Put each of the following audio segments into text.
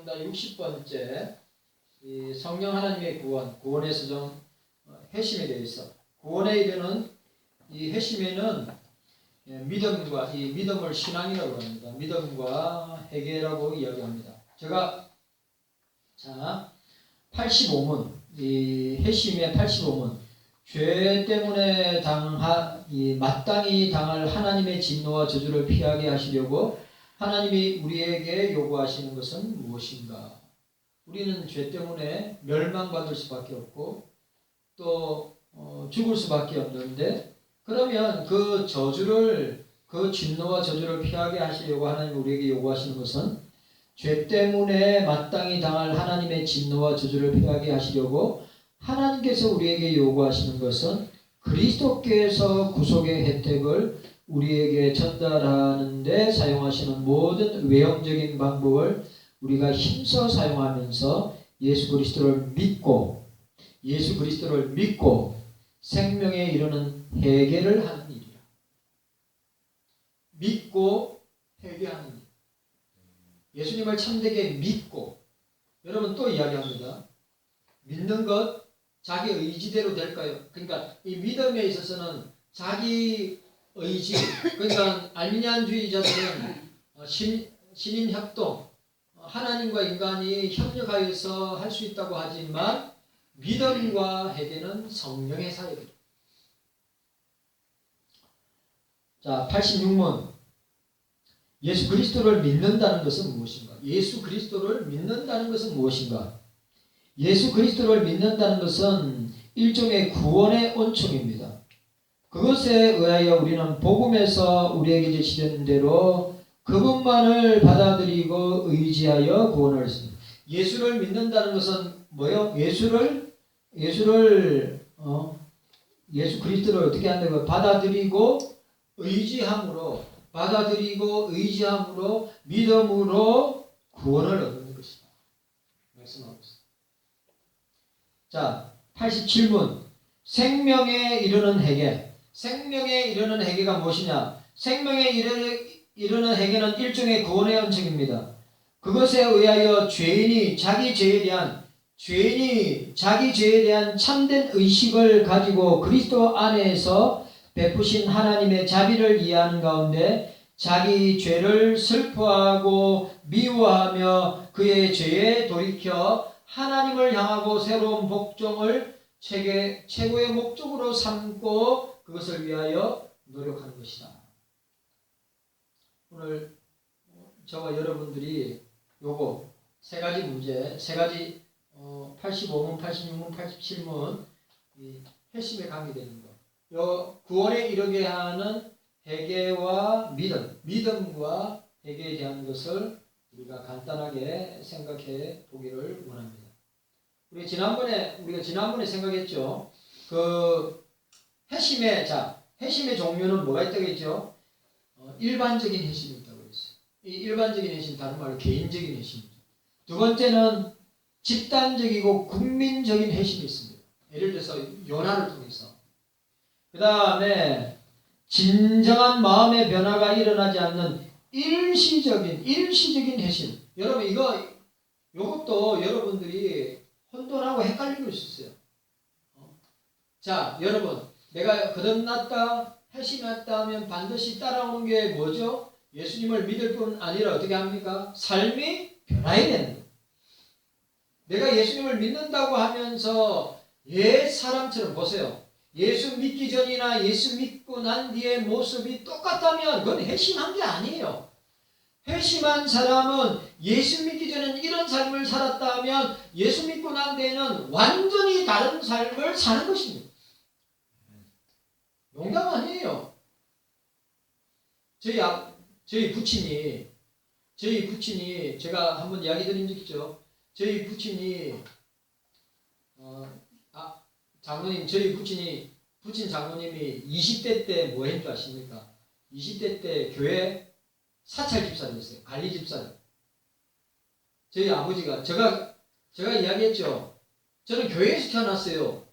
입니다. 60번째 성령 하나님의 구원의 수정 회심에 대해서 구원에 이르는 이 회심에는 믿음과 이 믿음을 신앙이라고 합니다. 믿음과 회개라고 이야기합니다. 제가 85문 이 회심의 85문 죄 때문에 마땅히 당할 하나님의 진노와 저주를 피하게 하시려고 하나님이 우리에게 요구하시는 것은 무엇인가? 우리는 죄 때문에 멸망받을 수밖에 없고 또 죽을 수밖에 없는데, 그러면 그 진노와 저주를 피하게 하시려고 하나님이 우리에게 요구하시는 것은 죄 때문에 마땅히 당할 하나님의 진노와 저주를 피하게 하시려고 하나님께서 우리에게 요구하시는 것은 그리스도께서 구속의 혜택을 우리에게 전달하는 데 사용하시는 모든 외형적인 방법을 우리가 힘써 사용하면서 예수 그리스도를 믿고 생명에 이르는 회개를 하는 일이야. 믿고 회개하는 일. 예수님을 참되게 믿고, 여러분 또 이야기합니다. 믿는 것 자기 의지대로 될까요? 그러니까 이 믿음에 있어서는 자기 의지, 그러니까 알미니안주의자들은 신임협동, 하나님과 인간이 협력하여서 할 수 있다고 하지만 믿음과 회개는 성령의 사역이다. 자, 86문 예수 그리스도를 믿는다는 것은 무엇인가? 예수 그리스도를 믿는다는 것은 무엇인가? 예수 그리스도를 믿는다는 것은 일종의 구원의 온총입니다. 그것에 의하여 우리는 복음에서 우리에게 제시된 대로 그분만을 받아들이고 의지하여 구원을 했습니다. 예수를 믿는다는 것은 뭐요? 예수 그리스도를 어떻게 한다고? 받아들이고 의지함으로 믿음으로 구원을 얻는 것이다. 말씀하고 있습니다. 자, 87문 생명에 이르는 회개. 생명에 이르는 회개가 무엇이냐? 생명에 이르는 회개는 일종의 구원의 언책입니다. 그것에 의하여 죄인이 자기 죄에 대한 참된 의식을 가지고 그리스도 안에서 베푸신 하나님의 자비를 이해하는 가운데 자기 죄를 슬퍼하고 미워하며 그의 죄에 돌이켜 하나님을 향하고 새로운 복종을 최고의 목적으로 삼고 그것을 위하여 노력하는 것이다. 오늘 저와 여러분들이 요거 세 가지 문제, 85문, 86문, 87문 회심에 강의되는 거, 요 구원에 이르게 하는 회개와 믿음과 회개에 대한 것을 우리가 간단하게 생각해 보기를 원합니다. 우리가 지난번에 생각했죠. 그 회심의 종류는 뭐가 있다고 했죠? 일반적인 회심이 있다고 했어요. 이 일반적인 회심, 다른 말로 개인적인 회심이죠. 두 번째는 집단적이고 국민적인 회심이 있습니다. 예를 들어서 요나를 통해서. 그 다음에 진정한 마음의 변화가 일어나지 않는 일시적인 회심. 여러분 요것도 여러분들이 혼돈하고 헷갈리고 있었어요. 자, 여러분, 내가 거듭났다, 회심했다 하면 반드시 따라오는 게 뭐죠? 예수님을 믿을 뿐 아니라 어떻게 합니까? 삶이 변화해야 되는 거예요. 내가 예수님을 믿는다고 하면서 옛 사람처럼 보세요. 예수 믿기 전이나 예수 믿고 난 뒤의 모습이 똑같다면 그건 회심한 게 아니에요. 회심한 사람은 예수 믿기 전에는 이런 삶을 살았다면 예수 믿고 난 뒤에는 완전히 다른 삶을 사는 것입니다. 농담 아니에요. 저희 부친이 제가 한번 이야기 드린 적 있죠. 저희 부친이 부친 장로님이 20대 때 뭐 했는 줄 아십니까? 20대 때 교회 사찰 집사였어요. 관리 집사요. 저희 아버지가 제가 이야기했죠. 저는 교회에서 태어났어요.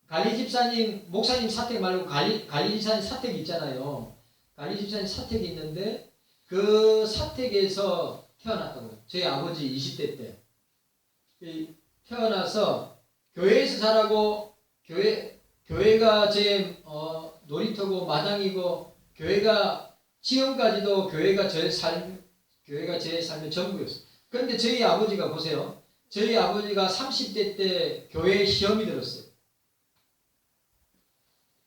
관리 집사님, 목사님 사택 말고 관리 집사님 사택이 있잖아요. 관리 집사님 사택이 있는데 그 사택에서 태어났다고요. 저희 아버지 20대 때 태어나서 교회에서 자라고 교회가 제 놀이터고 마당이고 교회가 지금까지도 교회가 제 삶의 전부였어요. 그런데 저희 아버지가 보세요. 저희 아버지가 30대 때 교회에 시험이 들었어요.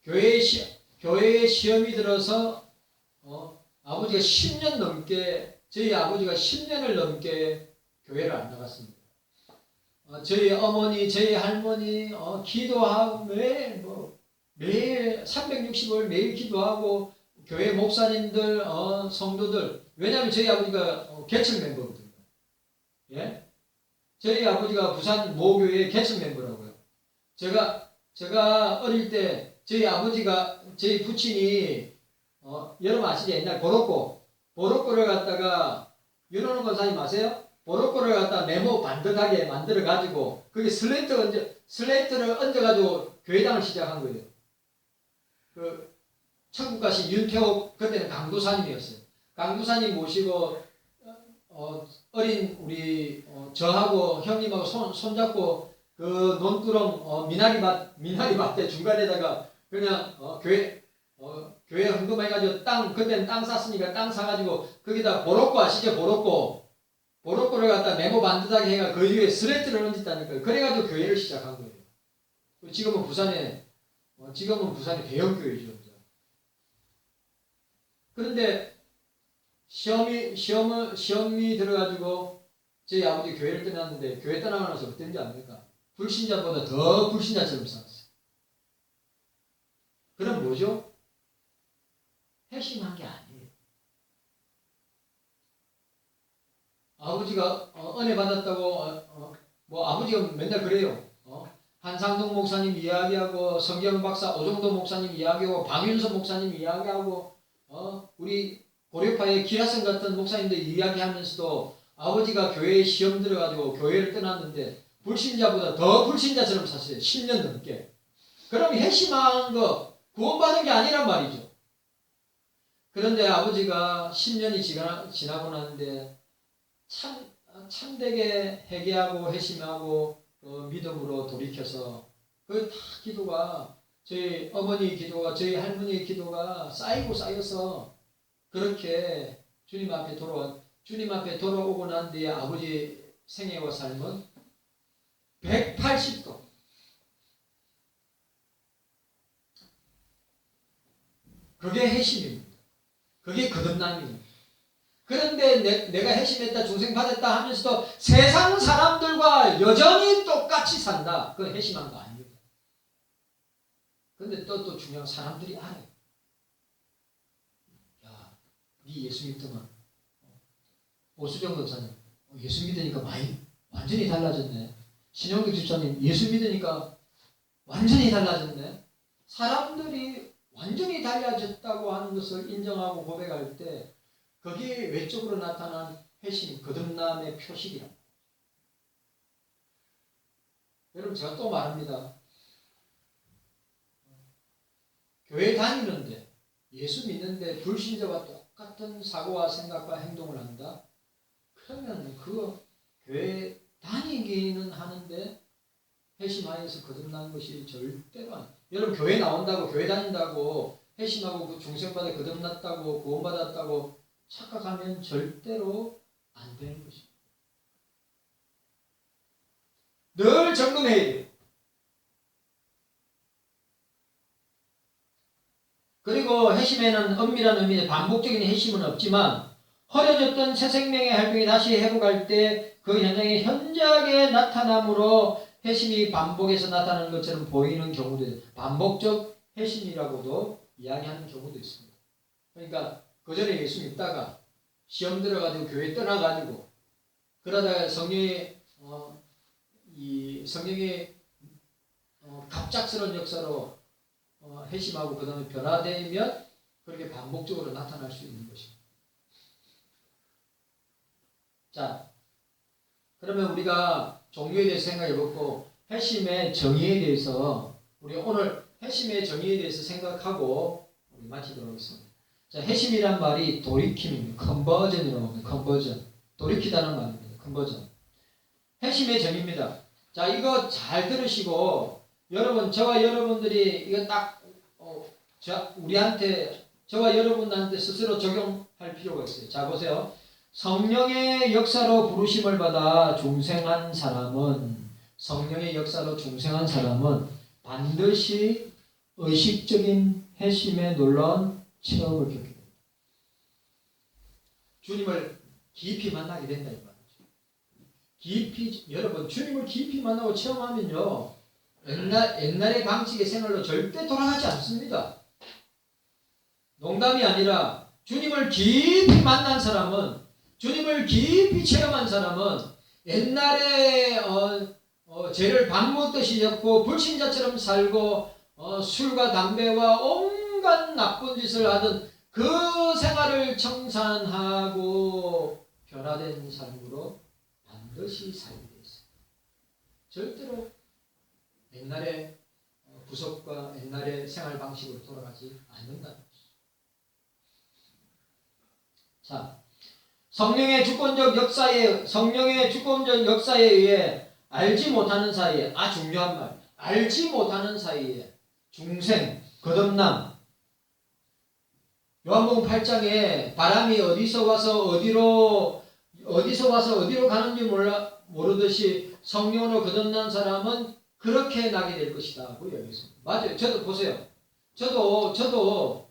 교회에 시험이 들어서 아버지가 10년 넘게 저희 아버지가 10년을 넘게 교회를 안 나갔습니다. 저희 어머니, 저희 할머니 기도하고 매일 365일 매일 기도하고 교회 목사님들 성도들 왜냐하면 저희 아버지가 개척 멤버거든요. 예? 저희 아버지가 부산 모교회 개척 멤버라고요. 제가 어릴 때 저희 아버지가 저희 부친이 여러분 아시죠? 옛날 보로꼬를 갖다가 윤호는 권사님 아세요? 보로꼬를 갖다가 네모 반듯하게 만들어 가지고 그게 슬레이트를 얹어 가지고 교회당을 시작한 거예요. 그 천국 가신 윤태옥 그때는 강도사님이었어요. 강도사님 모시고 어린 우리 저하고 형님하고 손잡고 그 논두렁 미나리밭 중간에다가 그냥 교회 헌금해가지고 그때는 땅 쌌으니까 땅 사가지고 거기다 보로꼬 아시죠? 보로꼬를 갖다 네모 반듯하게 해가 그 위에 슬레이트를 얹었다니까요. 그래가지고 교회를 시작한 거예요. 지금은 부산에 대형 교회죠. 그런데 시험이 들어가지고 저희 아버지 교회를 떠났는데 교회 떠나고 나서 어땠는지 압니까? 불신자보다 더 불신자처럼 살았어요. 그럼 뭐죠? 회심한 게 아니에요. 아버지가 은혜 받았다고 아버지가 맨날 그래요. 한상동 목사님 이야기하고 성경 박사 오정도 목사님 이야기하고 박윤서 목사님 이야기하고 우리 고려파의 기라성 같은 목사님들 이야기하면서도 아버지가 교회에 시험 들어가지고 교회를 떠났는데 불신자보다 더 불신자처럼 샀어요. 10년 넘게. 그럼 회심한 거 구원받은 게 아니란 말이죠. 그런데 아버지가 10년이 지나고 나는데 참되게 회개하고 회심하고 믿음으로 돌이켜서 그 다 기도가 저희 어머니 기도가 저희 할머니의 기도가 쌓여서 그렇게 주님 앞에 돌아오고 난 뒤에 아버지 생애와 삶은 180도 그게 회심입니다. 그게 거듭남입니다. 그런데 내가 회심했다 중생 받았다 하면서도 세상 사람들과 여전히 똑같이 산다. 그건 회심한 거 아닙니다. 그런데 또 중요한 사람들이 알아요. 야, 네 예수 믿더만 오수정 권사님 예수 믿으니까 완전히 달라졌네. 신영규 집사님 예수 믿으니까 완전히 달라졌네. 사람들이 완전히 달라졌다고 하는 것을 인정하고 고백할 때 거기에 외적으로 나타난 회심, 거듭남의 표식이랍니다. 여러분 제가 또 말합니다. 교회 다니는데 예수 믿는데 불신자와 똑같은 사고와 생각과 행동을 한다? 그러면 그 교회 다니기는 하는데 회심하여서 거듭난 것이 절대로 아니에요. 여러분 교회 나온다고 교회 다닌다고 회심하고 그 중생받아 거듭났다고 구원받았다고 착각하면 절대로 안 되는 것입니다. 늘 점검해야 돼요. 그리고 회심에는 엄밀한 의미의 반복적인 회심은 없지만 허려졌던 새 생명의 활동이 다시 회복할 때 그 현장에 현저하게 나타남으로 회심이 반복해서 나타나는 것처럼 보이는 경우도 있어요. 반복적 회심이라고도 이야기하는 경우도 있습니다. 그러니까 그 전에 예수 믿다가 시험 들어가지고 교회 떠나가지고 그러다가 성령의 갑작스러운 역사로 회심하고 그 다음에 변화되면 그렇게 반복적으로 나타날 수 있는 것입니다. 자, 그러면 우리가 종류에 대해서 생각해보고 회심의 정의에 대해서 우리 오늘 회심의 정의에 대해서 생각하고 우리 마치도록 하겠습니다. 자, 회심이란 말이 돌이킴입니다. 컨버전이라고 합니다. 컨버전. 돌이키다는 말입니다. 큰 버전. 핵심의 점입니다. 자, 이거 잘 들으시고 여러분, 저와 여러분들이 이거 딱 우리한테, 저와 여러분한테 스스로 적용할 필요가 있어요. 자, 보세요. 성령의 역사로 부르심을 받아 중생한 사람은, 성령의 역사로 중생한 사람은 반드시 의식적인 회심의 놀라운 체험을 겪게 됩니다. 주님을 깊이 만나게 된다 이 말이죠. 깊이, 여러분, 주님을 깊이 만나고 체험하면요, 옛날의 방식의 생활로 절대 돌아가지 않습니다. 농담이 아니라 주님을 깊이 만난 사람은, 주님을 깊이 체험한 사람은 옛날에 죄를 밥 먹듯이 졌고 불신자처럼 살고 술과 담배와 온갖 나쁜 짓을 하던 그 생활을 청산하고 변화된 삶으로 반드시 살게 되어 있습니다. 절대로 옛날의 구속과 옛날의 생활 방식으로 돌아가지 않는다는 것이죠. 자, 성령의 주권적 역사에 의해 알지 못하는 사이에, 중요한 말, 알지 못하는 사이에 중생, 거듭남. 요한복음 8장에 바람이 어디서 와서 어디로 가는지 모르듯이 성령으로 거듭난 사람은 그렇게 나게 될 것이다 하고 이야기했습니다. 맞아요. 저도 보세요. 저도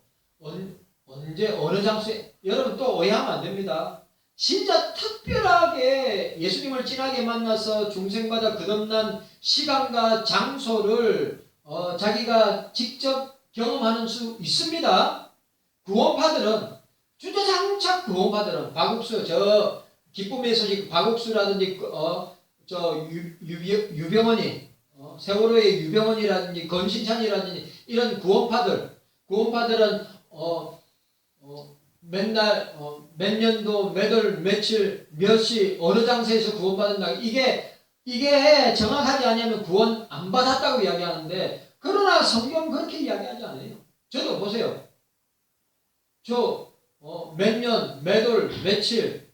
언제 어느 장소에, 여러분 또 오해하면 안 됩니다. 진짜 특별하게 예수님을 진하게 만나서 중생받아 거듭난 시간과 장소를 자기가 직접 경험하는 수 있습니다. 구원파들은, 주저장착 구원파들은, 박옥수, 저 기쁨의 소식 박옥수라든지 유병원이, 세월호의 유병원이라든지 건신찬이라든지 이런 구원파들은 맨날 몇 년도 몇 월 며칠 몇 시 어느 장소에서 구원받는다, 이게 정확하지 않으면 구원 안 받았다고 이야기하는데, 그러나 성경은 그렇게 이야기하지 않아요. 저도 보세요. 저 몇 년 몇 월 며칠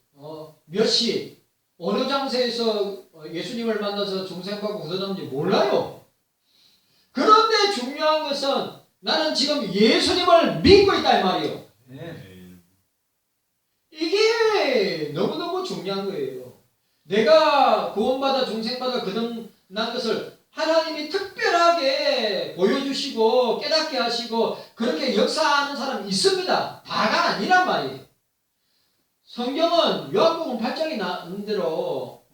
몇 시 어느 장소에서 예수님을 만나서 중생받고 거듭났는지 몰라요. 그런데 중요한 것은 나는 지금 예수님을 믿고 있다 이 말이에요. 이게 너무너무 중요한 거예요. 내가 구원받아 중생받아 거듭난 것을 하나님이 특별하게 보여주시고 깨닫게 하시고 그렇게 역사하는 사람이 있습니다. 다가 아니란 말이에요. 성경은 요한복음 8장에 나온 대로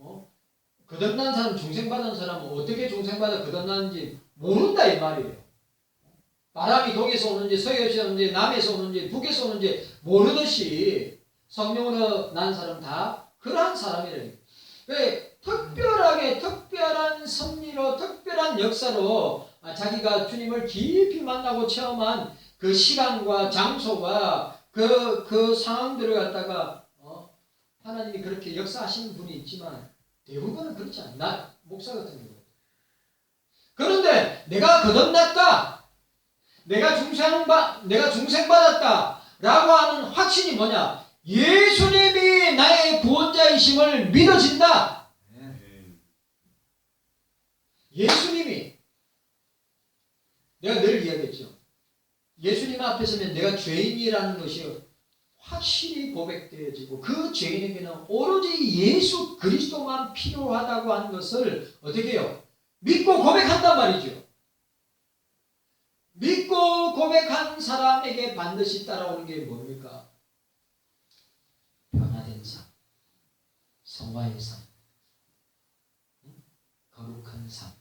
거듭난 사람, 중생받은 사람은 어떻게 중생받아 거듭나는지 모른다 이 말이에요. 바람이 동에서 오는지 서에서 오는지 남에서 오는지 북에서 오는지 모르듯이 성령으로 난 사람 다 그러한 사람이래요. 왜 특별하게 특별한 섭리로 특별한 역사로 자기가 주님을 깊이 만나고 체험한 그 시간과 장소와 그 상황들을 갖다가 하나님이 그렇게 역사하시는 분이 있지만 대부분은 그렇지 않아요. 나 목사 같은 경우. 그런데 내가 거듭났다, 내가 중생받았다 라고 하는 확신이 뭐냐? 예수님이 나의 구원자이심을 믿어진다. 예수님이, 내가 늘 이야기했죠. 예수님 앞에 서면 내가 죄인이라는 것이 확실히 고백되어지고 그 죄인에게는 오로지 예수 그리스도만 필요하다고 하는 것을 어떻게 해요? 믿고 고백한단 말이죠. 믿고 고백한 사람에게 반드시 따라오는 게 뭡니까? 변화된 삶, 성화의 삶, 거룩한 삶,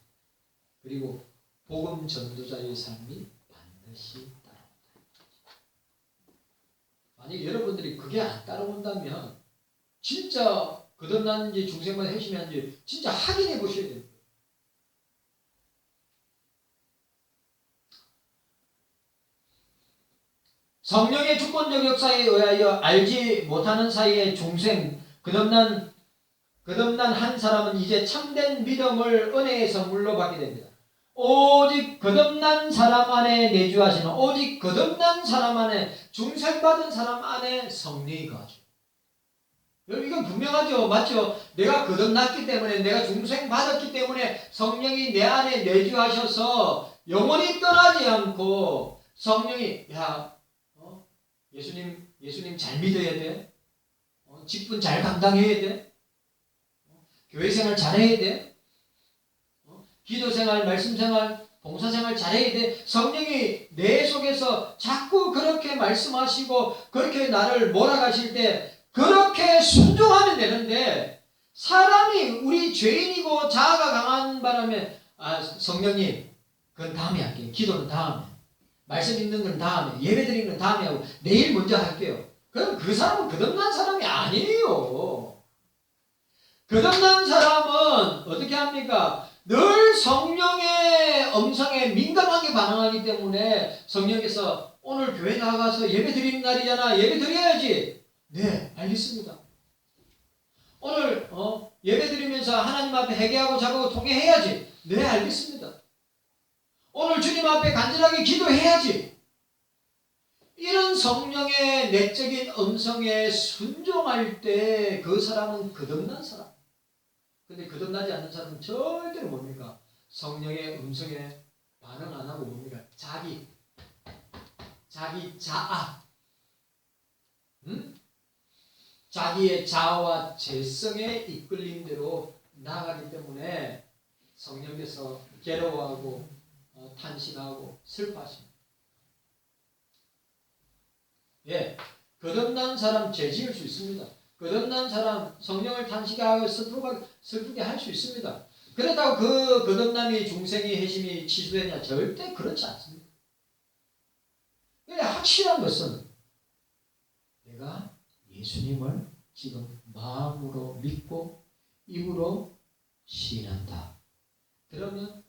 그리고 복음 전도자의 삶이 반드시 따라온다. 만약 여러분들이 그게 안 따라온다면 진짜 거듭났는지 중생만 회심했는지 진짜 확인해 보셔야 됩니다. 성령의 주권적 역사에 의하여 알지 못하는 사이에 중생, 거듭난 한 사람은 이제 참된 믿음을 은혜의 선물로 받게 됩니다. 오직 거듭난 사람 안에 내주하시는, 오직 거듭난 사람 안에, 중생받은 사람 안에 성령이 거하죠. 여러분 이건 분명하죠. 맞죠? 내가 거듭났기 때문에 내가 중생 받았기 때문에 성령이 내 안에 내주하셔서 영원히 떠나지 않고 성령이 예수님 잘 믿어야 돼. 직분 잘 감당해야 돼. 교회 생활 잘해야 돼. 기도 생활, 말씀 생활, 봉사 생활 잘해야 돼. 성령이 내 속에서 자꾸 그렇게 말씀하시고 그렇게 나를 몰아가실 때 그렇게 순종하면 되는데 사람이 우리 죄인이고 자아가 강한 바람에 성령님 그건 다음에 할게요. 기도는 다음에. 말씀 읽는 건 다음에. 예배 드리는 건 다음에 하고 내일 먼저 할게요. 그럼 그 사람은 거듭난 사람이 아니에요. 거듭난 사람은 어떻게 합니까? 늘 성령의 음성에 민감하게 반응하기 때문에 성령께서 오늘 교회 나가서 예배 드리는 날이잖아. 예배 드려야지. 네, 알겠습니다. 오늘 예배 드리면서 하나님 앞에 회개하고 자고 통회해야지. 네, 알겠습니다. 오늘 주님 앞에 간절하게 기도해야지. 이런 성령의 내적인 음성에 순종할 때 그 사람은 거듭난 사람. 근데 거듭나지 않는 사람은 절대로 뭡니까? 성령의 음성에 반응 안 하고 뭡니까? 자기 자아. 자기의 자아와 재성에 이끌린 대로 나아가기 때문에 성령께서 괴로워하고 탄식하고 슬퍼하십니다. 예, 거듭난 사람 죄 지을 수 있습니다. 거듭난 사람 성령을 탄식하고 슬프게 할 수 있습니다. 그렇다고 그 거듭남이 중생의 회심이 취소되냐? 절대 그렇지 않습니다. 확실한 것은 내가 예수님을 지금 마음으로 믿고 입으로 시인한다. 그러면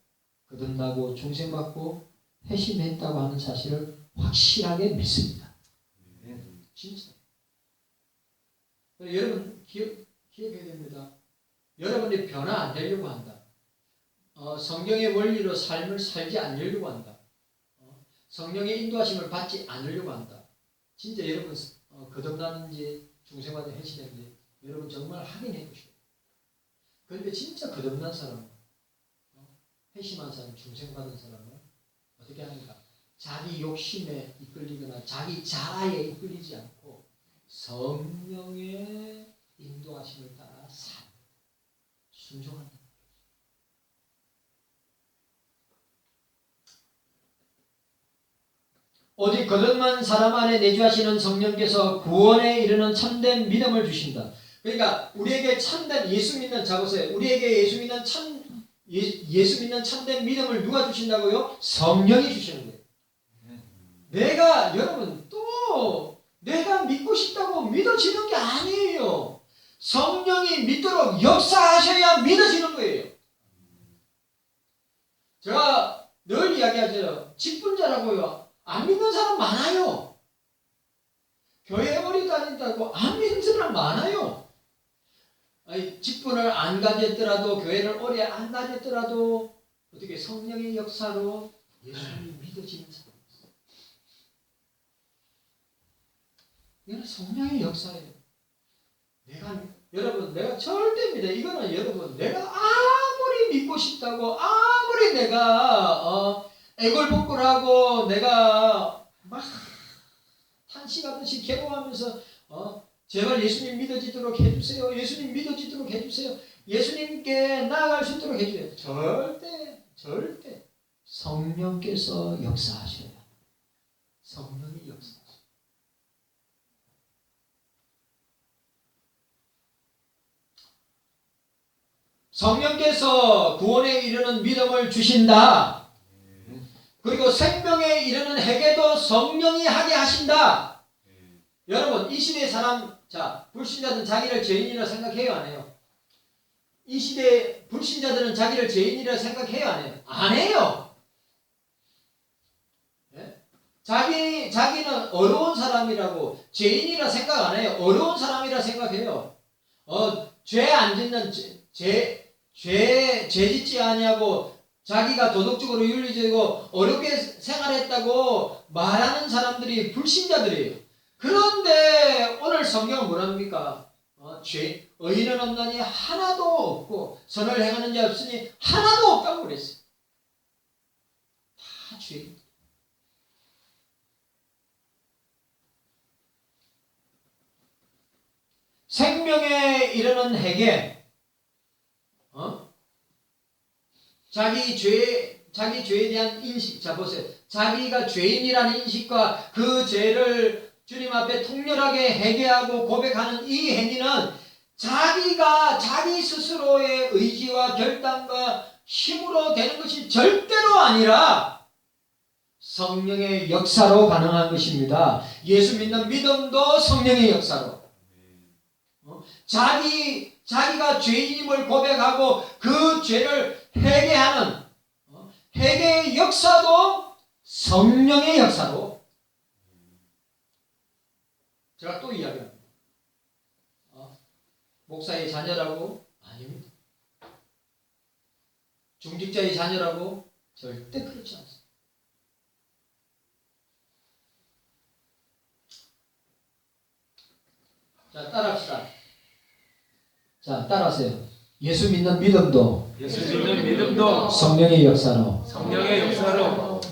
거듭나고 중생받고 회심했다고 하는 사실을 확실하게 믿습니다. 진짜. 여러분 기억해야 됩니다. 여러분이 변화 안 되려고 한다. 성경의 원리로 삶을 살지 않으려고 한다. 성령의 인도하심을 받지 않으려고 한다. 진짜 여러분 거듭나는지 중생받은 회심했는지 여러분 정말 확인해 보시고. 그런데 진짜 거듭난 사람은 회심한 사람, 중생받은 사람은 어떻게 합니까? 자기 욕심에 이끌리거나 자기 자아에 이끌리지 않고 성령의 인도하심을 따라 순종한다. 오직 거듭난 사람 안에 내주하시는 성령께서 구원에 이르는 참된 믿음을 주신다. 그러니까 우리에게 참된 예수 믿는 자고서요. 우리에게 예수 믿는 참된 믿음을 누가 주신다고요? 성령이 주시는 거예요. 내가 여러분 또 내가 믿고 싶다고 믿어지는 게 아니에요. 성령이 믿도록 역사하셔야 믿어지는 거예요. 제가 늘 이야기하죠. 직분자라고요. 안 믿는 사람 많아요. 교회 오래 다닌다고 안 믿는 사람 많아요. 직분을 안 가졌더라도 교회를 오래 안 다녔더라도 어떻게 성령의 역사로 예수님이 믿어지는 사람 있어요. 이건 성령의 역사예요. 여러분 내가 절대 믿어요. 이거는 여러분 내가 아무리 믿고 싶다고 아무리 내가 애걸복걸하고 내가 막 탄식하듯이 괴로워하면서 제발 예수님 믿어지도록 해주세요. 예수님 믿어지도록 해주세요. 예수님께 나아갈 수 있도록 해주세요. 절대 성령께서 역사하셔야 성령이 역사하셔요. 성령께서 구원에 이르는 믿음을 주신다. 그리고 생명에 이르는 회개도 성령이 하게 하신다. 여러분 이 시대의 사람 불신자들은 자기를 죄인이라 생각해요 안 해요? 이 시대의 불신자들은 자기를 죄인이라 생각해요 안 해요? 안 해요. 네? 자기는 어려운 사람이라고 죄인이라 생각 안 해요. 어려운 사람이라 생각해요. 죄 안 짓는 죄 짓지 아니하고 자기가 도덕적으로 윤리적이고 어렵게 생활했다고 말하는 사람들이 불신자들이에요. 그런데 오늘 성경은 뭐랍니까? 의인은 없나니 하나도 없고 선을 행하는 자 없으니 하나도 없다고 그랬어요. 다 죄인. 생명에 이르는 해계, 자기 죄에 대한 인식. 자 보세요. 자기가 죄인이라는 인식과 그 죄를 주님 앞에 통렬하게 회개하고 고백하는 이 행위는 자기가 자기 스스로의 의지와 결단과 힘으로 되는 것이 절대로 아니라 성령의 역사로 가능한 것입니다. 예수 믿는 믿음도 성령의 역사로. 자기가 죄인임을 고백하고 그 죄를 회개하는 회개의 역사도 성령의 역사로. 제가 또 이야기합니다. 목사의 자녀라고? 아닙니다. 중직자의 자녀라고? 절대 그렇지 않습니다. 자, 따라합시다. 자, 따라하세요. 예수 믿는 믿음도 성령의 역사로.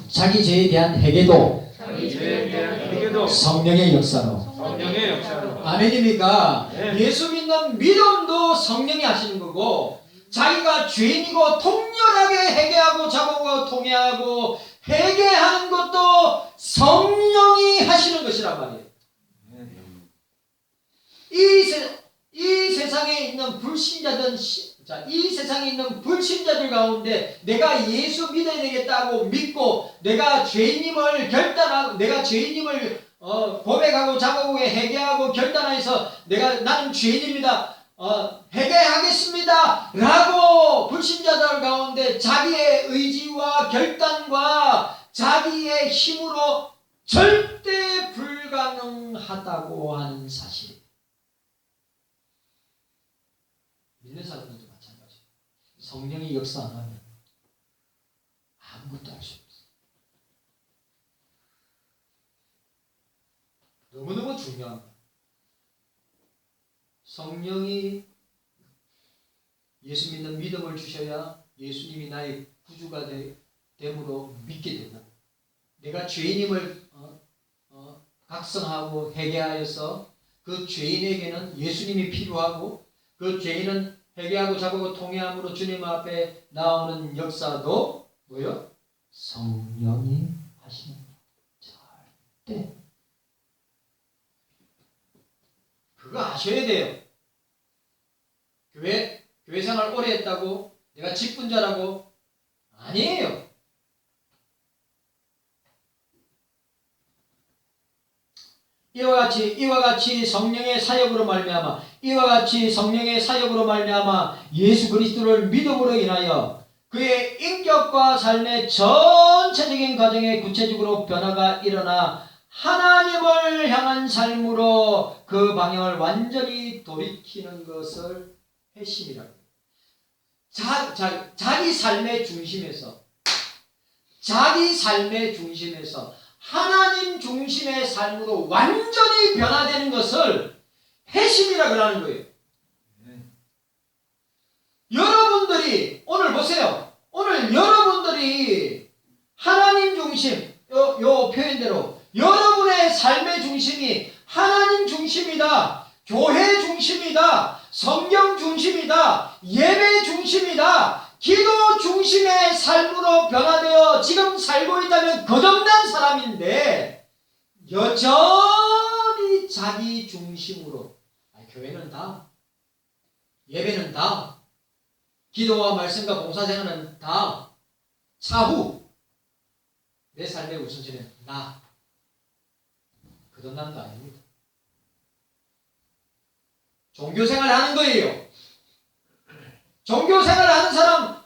자기 죄에 대한 회개도 성령의 역사로. 아멘입니까? 네. 예수 믿는 믿음도 성령이 하시는 거고, 자기가 죄인이고 통렬하게 회개하고 자복하고 통회하고 회개하는 것도 성령이 하시는 것이란 말이에요. 이 세상에 있는 불신자들, 이 세상에 있는 불신자들 가운데 내가 예수 믿어야 되겠다고 믿고 내가 죄인임을 결단하고 내가 죄인임을 고백하고 자복하게 회개하고 결단해서 나는 죄인입니다. 회개하겠습니다. 라고 불신자들 가운데 자기의 의지와 결단과 자기의 힘으로 절대 불가능하다고 하는 사실이에요. 믿는 사람들도 마찬가지예요. 성령이 역사 안 하면 아무것도 할 수 없어요. 너무너무 중요한 거예요. 성령이 예수 믿는 믿음을 주셔야 예수님이 나의 구주가 됨으로 믿게 된다. 내가 죄인임을 각성하고 회개하여서 그 죄인에게는 예수님이 필요하고 그 죄인은 회개하고 자복하고 통회함으로 주님 앞에 나오는 역사도 뭐요? 성령이 하시는 절대. 그거 아셔야 돼요. 교회 생활 오래 했다고 내가 직분자라고 아니에요. 이와 같이 성령의 사역으로 말미암아 예수 그리스도를 믿음으로 인하여 그의 인격과 삶의 전체적인 과정에 구체적으로 변화가 일어나 하나님을 향한 삶으로 그 방향을 완전히 돌이키는 것을 회심이라고 해요. 자기 삶의 중심에서 하나님 중심의 삶으로 완전히 변화되는 것을 회심이라고 하는 거예요. 여러분들이 오늘 보세요. 오늘 여러분들이 하나님 중심, 요 표현대로 여러분의 삶의 중심이 하나님 중심이다, 교회 중심이다, 성경 중심이다, 예배 중심이다, 기도 중심의 삶으로 변화되어 지금 살고 있다면 거듭난 사람인데 여전히 자기 중심으로 교회는 다, 예배는 다, 기도와 말씀과 봉사생활은 다 차후, 내 삶의 우선순위는 나. 거듭난 거 아닙니다. 종교생활 하는 거예요. 종교생활 하는 사람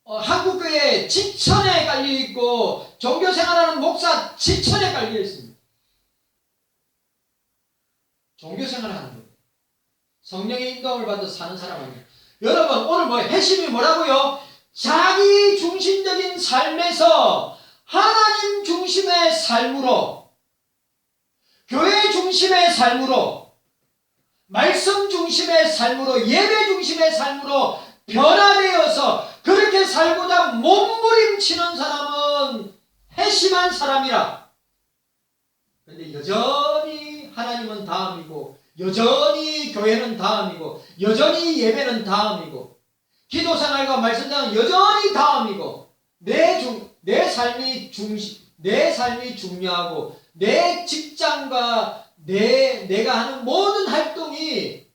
한국교회 지천에 깔려있고 종교생활하는 목사 지천에 깔려있습니다. 종교생활 하는 거예요. 성령의 인도함을 받아서 사는 사람 아니에요. 여러분 오늘 핵심이 뭐라고요? 자기 중심적인 삶에서 하나님 중심의 삶으로, 교회 중심의 삶으로 말씀 중심의 삶으로, 예배 중심의 삶으로 변화되어서 그렇게 살고자 몸부림치는 사람은 회심한 사람이라. 그런데 여전히 하나님은 다음이고, 여전히 교회는 다음이고, 여전히 예배는 다음이고, 기도생활과 말씀생활은 여전히 다음이고, 내 삶이 중요하고, 내 직장과 내가 하는 모든 활동이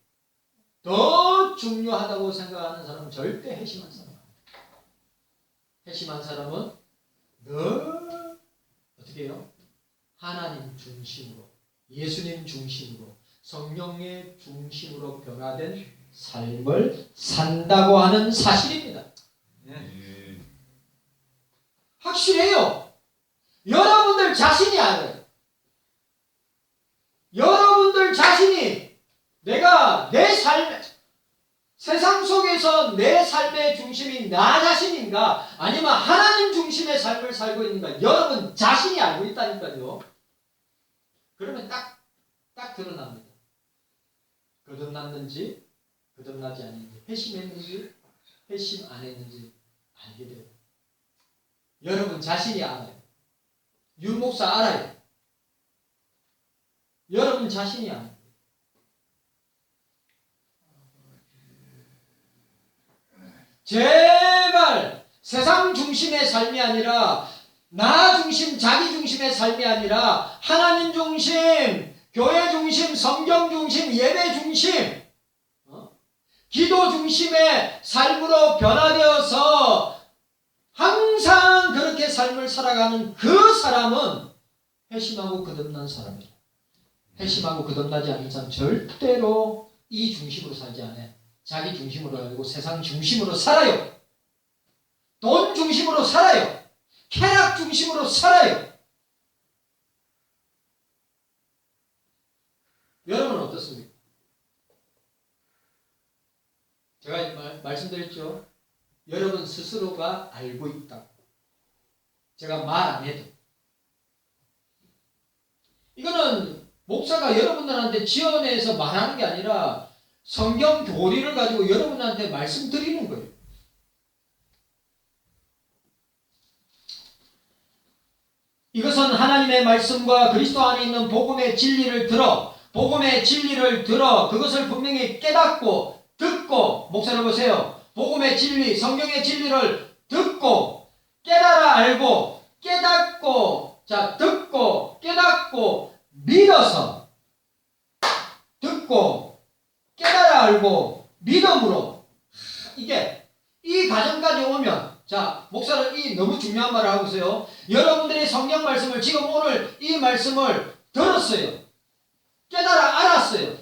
더 중요하다고 생각하는 사람은 절대 회심한 사람 아니에요. 회심한 사람은 늘 어떻게 해요? 하나님 중심으로, 예수님 중심으로, 성령의 중심으로 변화된 삶을 산다고 하는 사실입니다. 확실해요. 여러분들 자신이 알아요. 여러분들 자신이 내가 내 삶, 세상 속에서 내 삶의 중심이 나 자신인가 아니면 하나님 중심의 삶을 살고 있는가 여러분 자신이 알고 있다니까요. 그러면 딱 드러납니다. 거듭났는지 거듭나지 않았는지, 회심했는지 회심 안 했는지 알게 돼요. 여러분 자신이 알아요. 유 목사 알아요. 여러분 자신이 알아요. 제발 세상 중심의 삶이 아니라 나 중심, 자기 중심의 삶이 아니라 하나님 중심, 교회 중심, 성경 중심, 예배 중심, 기도 중심의 삶으로 변화되어서 항상 그렇게 삶을 살아가는 그 사람은 회심하고 거듭난 사람이에요. 회심하고 거듭나지 않는 사람은 절대로 이 중심으로 살지 않아요. 자기 중심으로 알고 세상 중심으로 살아요. 돈 중심으로 살아요. 쾌락 중심으로 살아요. 여러분은 어떻습니까? 제가 말씀드렸죠. 여러분 스스로가 알고 있다. 제가 말 안 해도. 이거는 목사가 여러분들한테 지어내서 말하는 게 아니라 성경 교리를 가지고 여러분한테 말씀드리는 거예요. 이것은 하나님의 말씀과 그리스도 안에 있는 복음의 진리를 들어 그것을 분명히 깨닫고 듣고, 목사를 보세요. 복음의 진리, 성경의 진리를 듣고 깨달아 알고 깨닫고, 듣고 깨닫고 믿어서, 듣고 깨달아 알고 믿음으로, 이게 이 과정까지 오면, 목사는 이 너무 중요한 말을 하고 있어요. 여러분들이 성경 말씀을 지금 오늘 이 말씀을 들었어요. 깨달아 알았어요.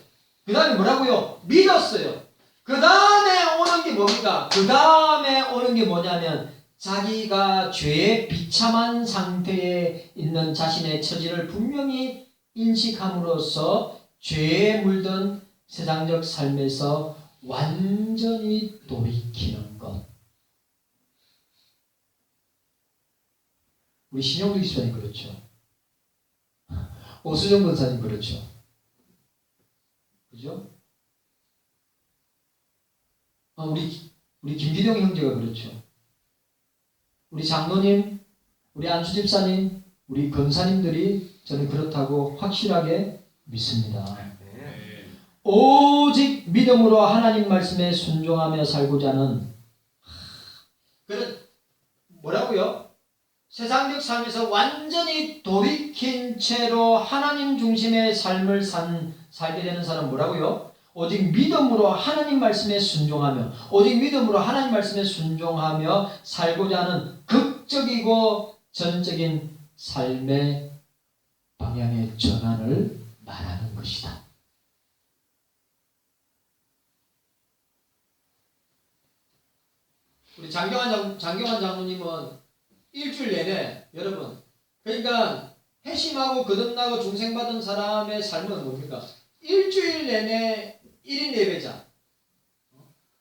그 다음에 뭐라고요? 믿었어요. 그 다음에 오는 게 뭡니까? 그 다음에 오는 게 뭐냐면 자기가 죄에 비참한 상태에 있는 자신의 처지를 분명히 인식함으로써 죄에 물든 세상적 삶에서 완전히 돌이키는 것. 우리 신영주 기수님 그렇죠. 오수정 권사님 그렇죠. 그죠? 우리 김기동 형제가 그렇죠. 우리 장로님, 우리 안수 집사님, 우리 권사님들이 저는 그렇다고 확실하게 믿습니다. 오직 믿음으로 하나님 말씀에 순종하며 살고자 하는, 그런 뭐라고요? 세상적 삶에서 완전히 돌이킨 채로 하나님 중심의 삶을 살게 되는 사람은 뭐라고요? 오직 믿음으로 하나님 말씀에 순종하며, 오직 믿음으로 하나님 말씀에 순종하며 살고자 하는 극적이고 전적인 삶의 방향의 전환을 말하는 것이다. 우리 장경환 장로님은 일주일 내내, 여러분, 그러니까 회심하고 거듭나고 중생받은 사람의 삶은 뭡니까? 일주일 내내 1인 예배자,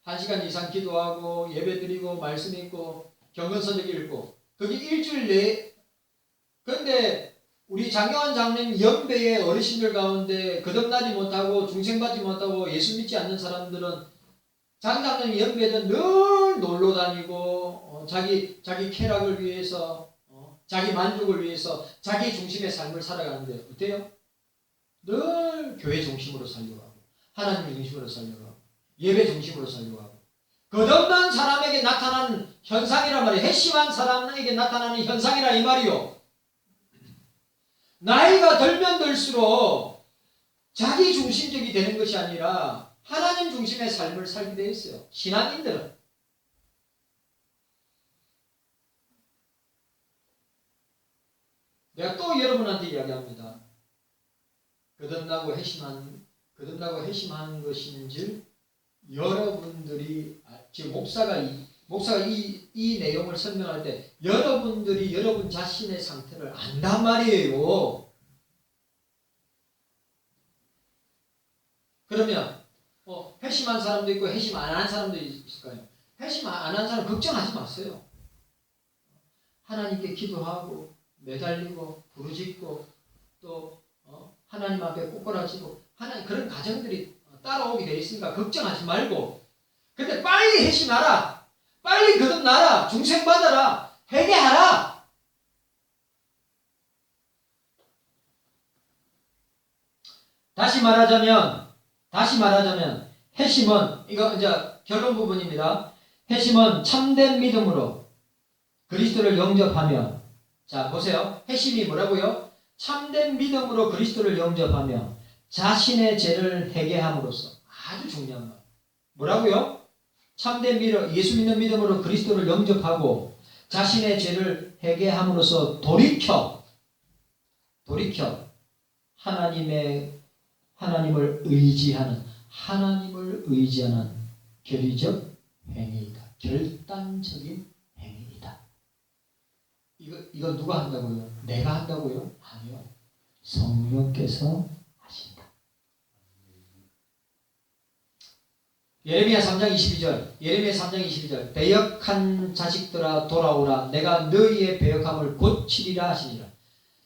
1시간 이상 기도하고 예배 드리고 말씀 읽고 경건서적 읽고, 그게 일주일 내에. 그런데 우리 장영환 장로님 연배의 어르신들 가운데 거듭나지 못하고 중생받지 못하고 예수 믿지 않는 사람들은 장 장로님 연배는 늘 놀러 다니고 자기 쾌락을 위해서 자기 만족을 위해서 자기 중심의 삶을 살아가는데 어때요? 늘 교회 중심으로 살려고 하고 하나님 중심으로 살려고 하고 예배 중심으로 살려고 하고 거듭난 사람에게 나타나는 현상이란 말이에요. 회심한 사람에게 나타나는 현상이라 이 말이요. 나이가 들면 들수록 자기 중심적이 되는 것이 아니라 하나님 중심의 삶을 살게 되어 있어요. 신앙인들은. 내가 또 여러분한테 이야기합니다. 거듭나고 회심한 것인지 여러분들이 지금 목사가 이 내용을 설명할 때 여러분들이 여러분 자신의 상태를 안단 말이에요. 그러면 회심한 사람도 있고 회심 안 한 사람도 있을까요? 회심 안 한 사람 걱정하지 마세요. 하나님께 기도하고 매달리고 부르짖고 또 하나님 앞에 꼬꾸라지고 하나님 그런 가정들이 따라오게 되어 있으니까 걱정하지 말고 근데 빨리 회심하라. 빨리 거듭나라. 중생받아라. 회개하라. 다시 말하자면 회심은 이거 이제 결론 부분입니다. 회심은 참된 믿음으로 그리스도를 영접하며 자 보세요. 회심이 뭐라고요? 참된 믿음으로 그리스도를 영접하며 자신의 죄를 회개함으로써 아주 중요한 말. 뭐라고요? 참된 믿음, 예수 믿는 믿음으로 그리스도를 영접하고 자신의 죄를 회개함으로써 돌이켜 하나님을 의지하는 결의적 행위이다. 결단적인 행위이다. 이거 누가 한다고요? 내가 한다고요? 아니요. 성령께서 하신다. 예레미야 3장 22절 배역한 자식들아 돌아오라 내가 너희의 배역함을 고치리라 하시니라.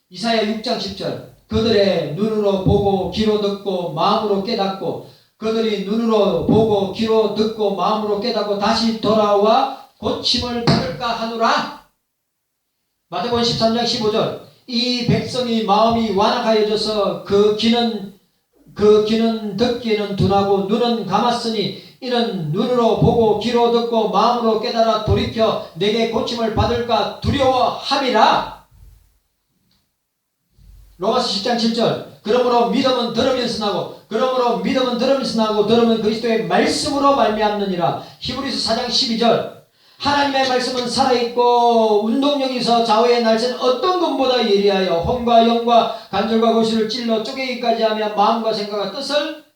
이사야 6장 10절 그들의 눈으로 보고 귀로 듣고 마음으로 깨닫고 그들이 눈으로 보고 귀로 듣고 마음으로 깨닫고 다시 돌아와 고침을 받을까 하노라. 마태복음 13장 15절 이 백성이 마음이 완악하여져서 그 귀는 듣기에는 둔하고 눈은 감았으니 이는 눈으로 보고 귀로 듣고 마음으로 깨달아 돌이켜 내게 고침을 받을까 두려워함이라. 로마서 10장 7절 그러므로 믿음은 들으면서 나고 들으면 그리스도의 말씀으로 말미암느니라. 히브리서 4장 12절 하나님의 말씀은 살아있고 운동력이 있어 좌우의 날쌘 어떤 것보다 예리하여 혼과 영과 관절과 고시를 찔러 쪼개기까지 하며 마음과 생각과 뜻을